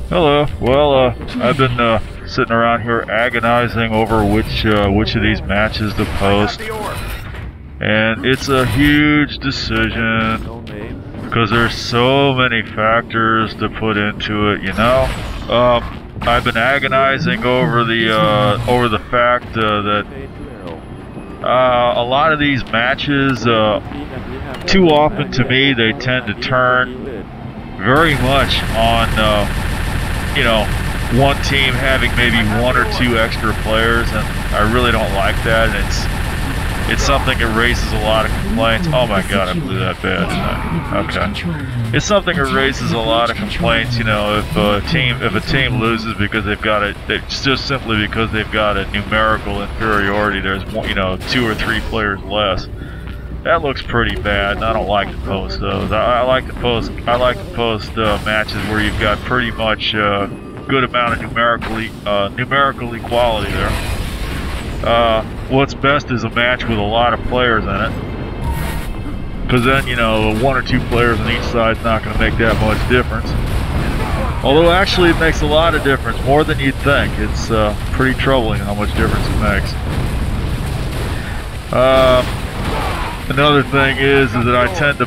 Hello. Well, I've been sitting around here agonizing over which of these matches to post, and it's a huge decision because there's so many factors to put into it. You know, I've been agonizing over the fact that a lot of these matches, too often to me, they tend to turn very much on you know, one team having maybe one or two extra players, and I really don't like that. And it's something that raises a lot of complaints. Oh my God, I blew that bad, didn't I? Okay. It's something that raises a lot of complaints. You know, if a team loses because it's just simply because they've got a numerical inferiority. There's one, you know, 2 or 3 players less. That looks pretty bad, and I don't like to post those. I like to post matches where you've got pretty much good amount of numerical equality there. What's best is a match with a lot of players in it, because then, you know, 1 or 2 players on each side is not going to make that much difference. Although actually it makes a lot of difference, more than you'd think. It's pretty troubling how much difference it makes. Another thing is that I tend to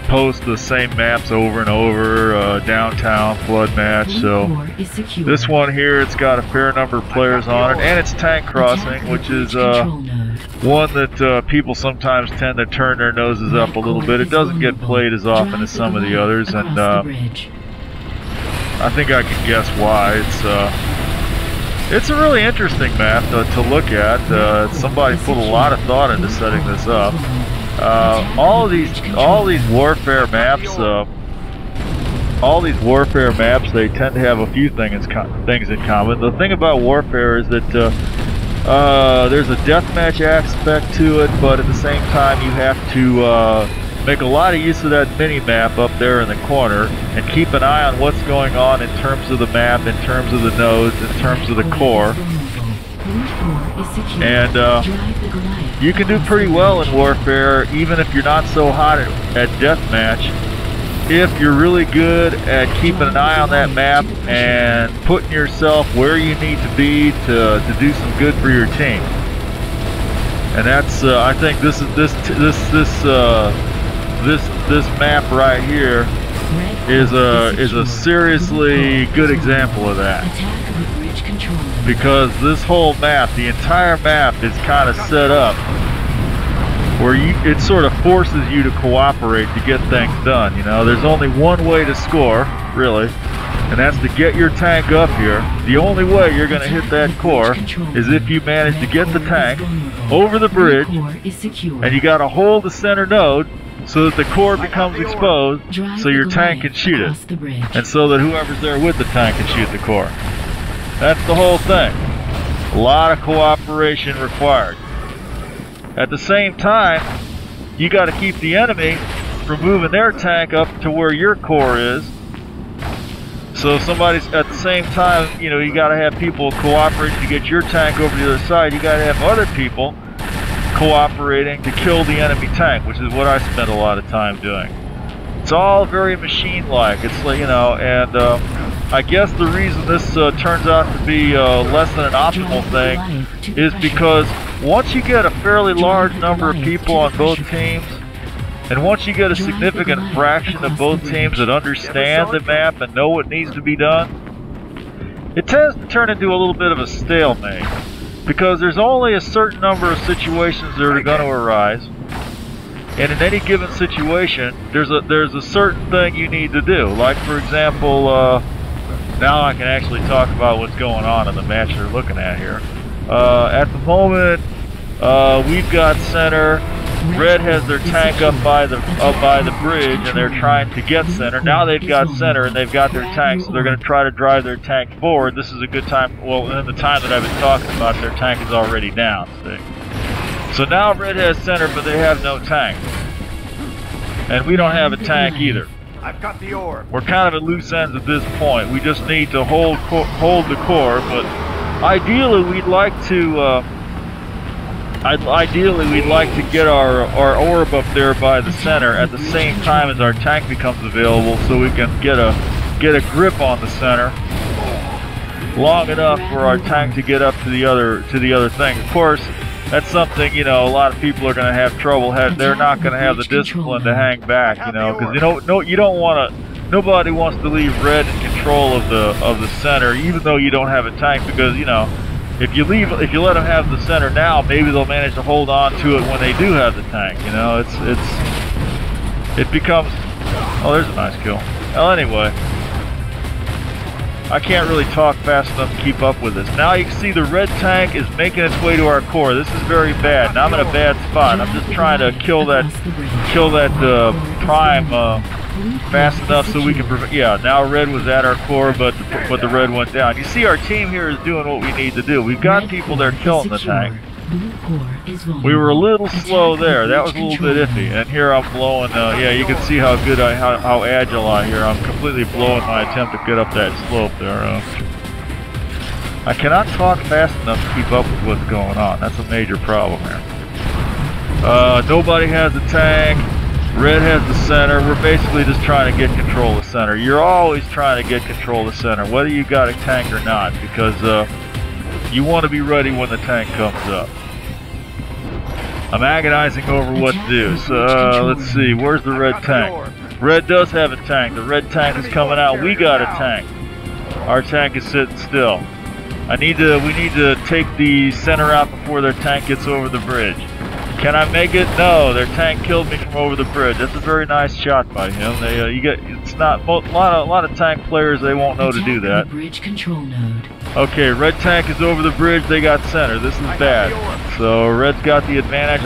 post the same maps over and over, downtown flood match. So this one here, it's got a fair number of players on it, and it's tank crossing, which is one that people sometimes tend to turn their noses up a little bit. It doesn't get played as often as some of the others, and I think I can guess why. It's a really interesting map to look at. Somebody put a lot of thought into setting this up. All these warfare maps, they tend to have a few things in common. The thing about warfare is that there's a deathmatch aspect to it, but at the same time you have to make a lot of use of that mini-map up there in the corner and keep an eye on what's going on in terms of the map, in terms of the nodes, in terms of the core. And you can do pretty well in warfare, even if you're not so hot at deathmatch, if you're really good at keeping an eye on that map and putting yourself where you need to be to do some good for your team. And that's I think this map right here is a seriously good example of that. Because this whole map, the entire map, is kind of set up where it sort of forces you to cooperate to get things done. You know, there's only one way to score, really, and that's to get your tank up here. The only way you're going to hit that core is if you manage to get the tank over the bridge, and you got to hold the center node so that the core becomes exposed, so your tank can shoot it, and so that whoever's there with the tank can shoot the core. That's the whole thing. A lot of cooperation required. At the same time, you got to keep the enemy from moving their tank up to where your core is. So somebody's at the same time, you know, you got to have people cooperating to get your tank over to the other side. You got to have other people cooperating to kill the enemy tank, which is what I spend a lot of time doing. It's all very machine-like. It's like, you know, and I guess the reason this turns out to be less than an optimal thing is because once you get a fairly large number of people on both teams, and once you get a significant fraction of both teams that understand the map and know what needs to be done, it tends to turn into a little bit of a stalemate, because there's only a certain number of situations that are going to arise. And in any given situation, there's a certain thing you need to do. Like, for example, now I can actually talk about what's going on in the match they're looking at here. At the moment, we've got center. Red has their tank up by the bridge, and they're trying to get center. Now they've got center, and they've got their tank, so they're going to try to drive their tank forward. This is a good time. Well, in the time that I've been talking about, their tank is already down. See? So now Red has center, but they have no tank. And we don't have a tank either. I've got the orb. We're kind of at loose ends at this point. We just need to hold the core, but ideally we'd like to get our orb up there by the center at the same time as our tank becomes available, so we can get a grip on the center long enough for our tank to get up to the other thing. Of course, that's something, you know, a lot of people are going to have trouble. They're not going to have the discipline to hang back, you know, because you don't want to. Nobody wants to leave red in control of the center, even though you don't have a tank, because, you know, if you let them have the center now, maybe they'll manage to hold on to it when they do have the tank. You know, it becomes. Oh, there's a nice kill. Well, anyway, I can't really talk fast enough to keep up with this. Now you can see the red tank is making its way to our core. This is very bad. Now I'm in a bad spot. I'm just trying to kill that prime fast enough so we can prevent. Yeah, now red was at our core, but the red went down. You see, our team here is doing what we need to do. We've got people there killing the tank. We were a little slow there. That was a little bit iffy. And here I'm blowing. Yeah, you can see how good how agile I here. I'm completely blowing my attempt to get up that slope there. I cannot talk fast enough to keep up with what's going on. That's a major problem here. Nobody has a tank. Red has the center. We're basically just trying to get control of the center. You're always trying to get control of the center, whether you got a tank or not, because you want to be ready when the tank comes up. I'm agonizing over what to do. So let's see, where's the red tank? Red does have a tank. The red tank is coming out. We got a tank. Our tank is sitting still. We need to take the center out before their tank gets over the bridge. Can I make it? No, their tank killed me from over the bridge. That's a very nice shot by him. It's not a lot of tank players. They won't know to do that. Bridge control node. Okay, red tank is over the bridge. They got center. This is bad. So red's got the advantage.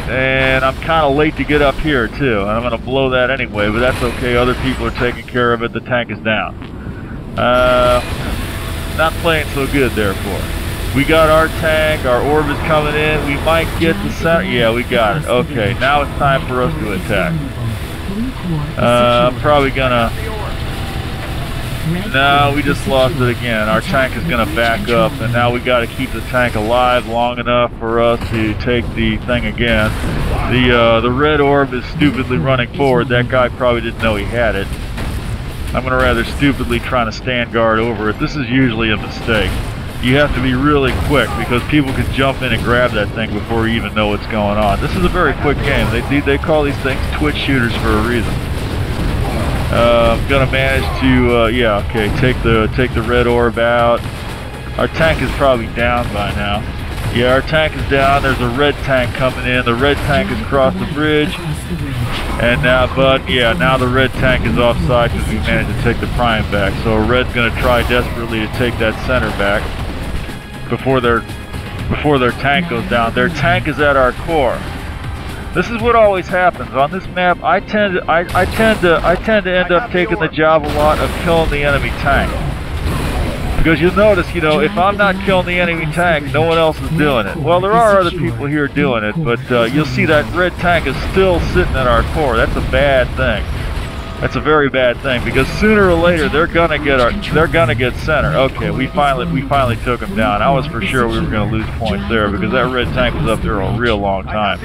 And I'm kind of late to get up here too. And I'm gonna blow that anyway, but that's okay. Other people are taking care of it. The tank is down. Not playing so good, therefore. We got our tank, our orb is coming in, we might get the center. Yeah, we got it. Okay, now it's time for us to attack. I'm probably gonna. No, we just lost it again. Our tank is gonna back up, and now we gotta keep the tank alive long enough for us to take the thing again. The red orb is stupidly running forward. That guy probably didn't know he had it. I'm gonna rather stupidly trying to stand guard over it. This is usually a mistake. You have to be really quick because people can jump in and grab that thing before you even know what's going on. This is a very quick game. They call these things twitch shooters for a reason. I'm gonna manage to yeah, okay, take the red orb out. Our tank is probably down by now. Yeah, our tank is down. There's a red tank coming in. The red tank has crossed the bridge. And now, but yeah, now the red tank is offside because we managed to take the prime back. So red's gonna try desperately to take that center back before their tank goes down. Their tank is at our core. This is what always happens on this map. I tend to end up taking the job a lot of killing the enemy tank. Because you'll notice, you know, if I'm not killing the enemy tank, no one else is doing it. Well, there are other people here doing it, but you'll see that red tank is still sitting at our core. That's a bad thing. That's a very bad thing because sooner or later they're gonna get center. Okay, we finally took them down. I was for sure we were gonna lose points there because that red tank was up there a real long time.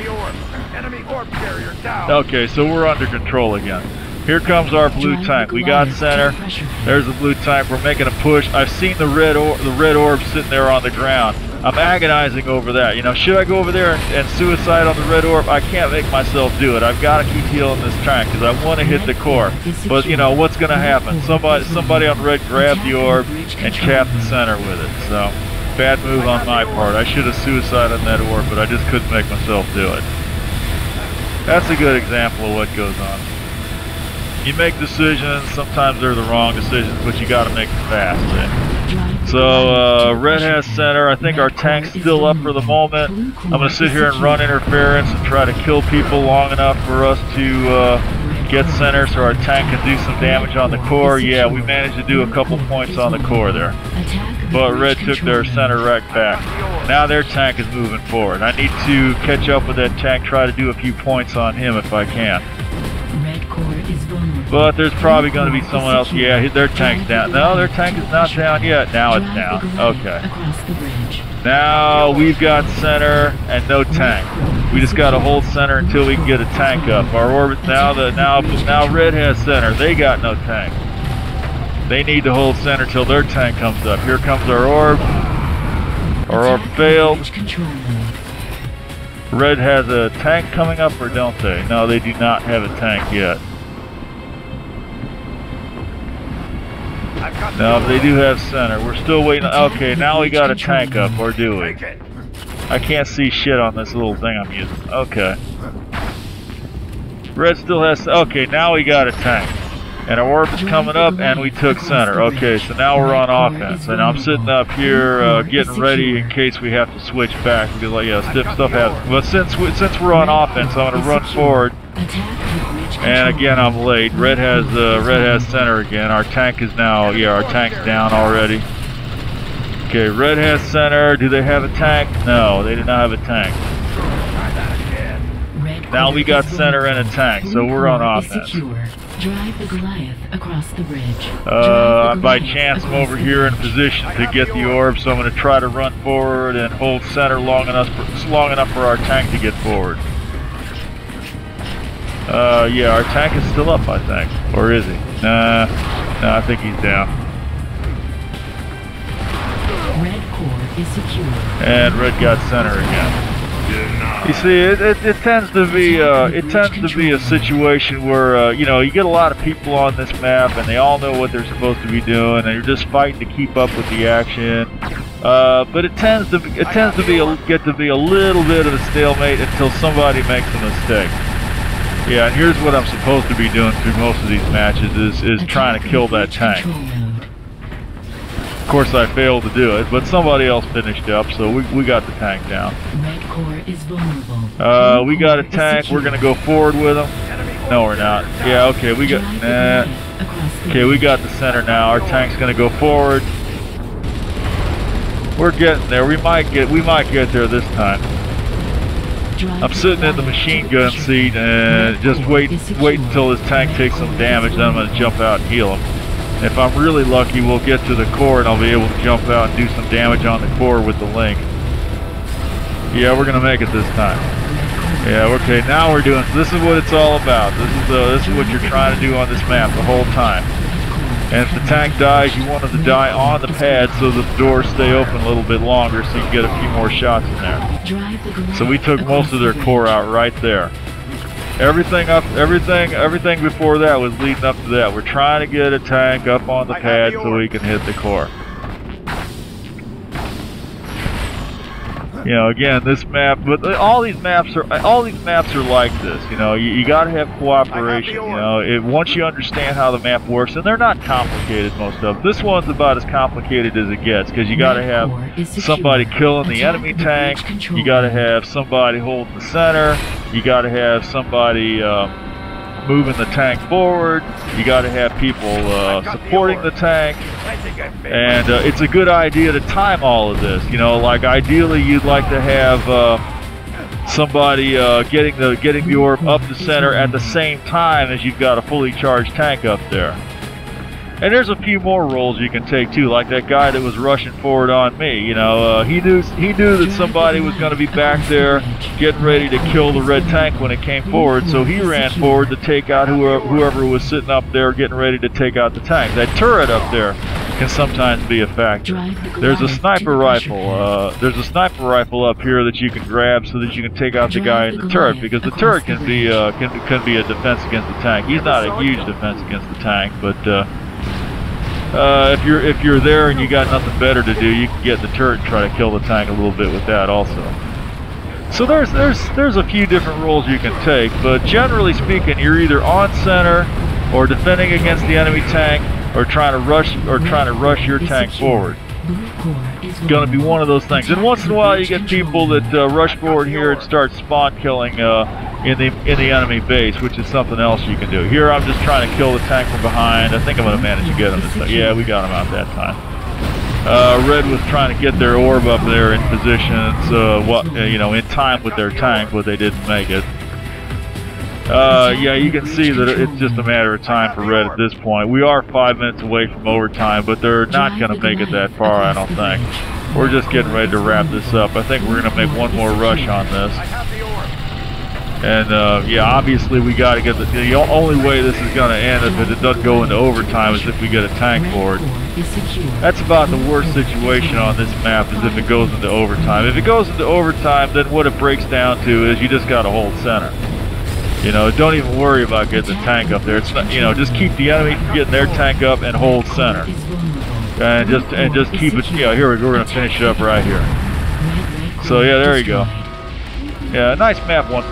Okay, so we're under control again. Here comes our blue tank. We got center. There's the blue tank. We're making a push. I've seen the red orb sitting there on the ground. I'm agonizing over that. You know, should I go over there and suicide on the red orb? I can't make myself do it. I've got to keep healing this tank because I want to hit the core. But you know what's going to happen? Somebody on red grabbed the orb and capped the center with it. So bad move on my part. I should have suicided on that orb, but I just couldn't make myself do it. That's a good example of what goes on. You make decisions, sometimes they're the wrong decisions, but you got to make them fast. Eh? So red has center. I think our tank's still up for the moment. I'm going to sit here and run interference and try to kill people long enough for us to get center so our tank can do some damage on the core. Yeah, we managed to do a couple points on the core there. But red took their center right back. Now their tank is moving forward. I need to catch up with that tank, try to do a few points on him if I can. But there's probably going to be someone else. Yeah, their tank's down. No, their tank is not down yet. Now it's down. Okay. Now we've got center and no tank. We just got to hold center until we can get a tank up. Our orbit now red has center. They got no tank. They need to hold center till their tank comes up. Here comes our orb. Our orb failed. Red has a tank coming up, or don't they? No, they do not have a tank yet. No, they do have center. We're still waiting. Okay, now we got a tank up, or do we? I can't see shit on this little thing I'm using. Okay. Red still has... Okay, now we got a tank. And our orb is coming up, and we took center. Okay, so now we're on offense. And I'm sitting up here getting ready in case we have to switch back. Because, like, yeah, stuff happens. But since we're on offense, I'm going to run forward. And again, I'm late. Red has center again. Our tank is now... Yeah, our tank's down already. Okay, red has center. Do they have a tank? No, they do not have a tank. Now we got center and a tank, so we're on offense. Drive the Goliath across the bridge. By chance, I'm over here in position to get the orb, so I'm going to try to run forward and hold center long enough for our tank to get forward. Yeah, our tank is still up, I think. Or is he? No, I think he's down. Red core is secure. And red got center again. You see, it tends to be a situation where you know, you get a lot of people on this map and they all know what they're supposed to be doing, and you're just fighting to keep up with the action. But it tends to get to be a little bit of a stalemate until somebody makes a mistake. Yeah, and here's what I'm supposed to be doing through most of these matches is trying to kill that tank. Of course, I failed to do it, but somebody else finished up, so we got the tank down. Red core is vulnerable. We got a tank. We're gonna go forward with them. No, we're not. Yeah, okay, we got. Okay, we got the center now. Our tank's gonna go forward. We're getting there. We might get there this time. I'm sitting in the machine gun seat and just wait until this tank takes some damage. Then I'm gonna jump out and heal him. If I'm really lucky, we'll get to the core and I'll be able to jump out and do some damage on the core with the link. Yeah, we're gonna make it this time. Yeah, okay, now we're doing, this is what it's all about. This is what you're trying to do on this map the whole time. And if the tank dies, you want it to die on the pad so that the doors stay open a little bit longer so you can get a few more shots in there. So we took most of their core out right there. Everything before that was leading up to that. We're trying to get a tank up on the pad so we can hit the core. You know, again, this map, but all these maps are like this. You know, you got to have cooperation. You know, once you understand how the map works, and they're not complicated, most of them. This one's about as complicated as it gets because you got to have somebody killing the enemy tank. You got to have somebody holding the center. You got to have somebody moving the tank forward. You got to have people supporting the tank. And it's a good idea to time all of this. You know, like ideally you'd like to have somebody getting the orb up the center at the same time as you've got a fully charged tank up there. And there's a few more roles you can take too, like that guy that was rushing forward on me. You know, he knew that somebody was going to be back there getting ready to kill the red tank when it came forward, so he ran forward to take out whoever was sitting up there getting ready to take out the tank. That turret up there can sometimes be a factor. There's a sniper rifle. There's a sniper rifle up here that you can grab so that you can take out the guy in the turret, because the turret can be a defense against the tank. He's not a huge defense against the tank, but if you're there and you got nothing better to do, you can get the turret and try to kill the tank a little bit with that also. So there's a few different roles you can take, but generally speaking, you're either on center or defending against the enemy tank or trying to rush your tank forward. It's going to be one of those things. And once in a while, you get people that rush forward here and start spawn killing in the enemy base, which is something else you can do. Here, I'm just trying to kill the tank from behind. I think I'm going to manage to get him this time. Yeah, we got him out that time. Red was trying to get their orb up there in positions, you know, in time with their tank, but they didn't make it. Yeah, you can see that it's just a matter of time for Red at this point. We are 5 minutes away from overtime, but they're not going to make it that far, I don't think. We're just getting ready to wrap this up. I think we're going to make one more rush on this. And yeah, obviously we got to get the only way this is going to end if it doesn't go into overtime is if we get a tank forward. That's about the worst situation on this map, is if it goes into overtime. If it goes into overtime, then what it breaks down to is you just got to hold center. You know, don't even worry about getting the tank up there. It's not, you know, just keep the enemy from getting their tank up and hold center. And just keep it, you know, here we're going to finish it up right here. So yeah, there you go. Yeah, nice map one.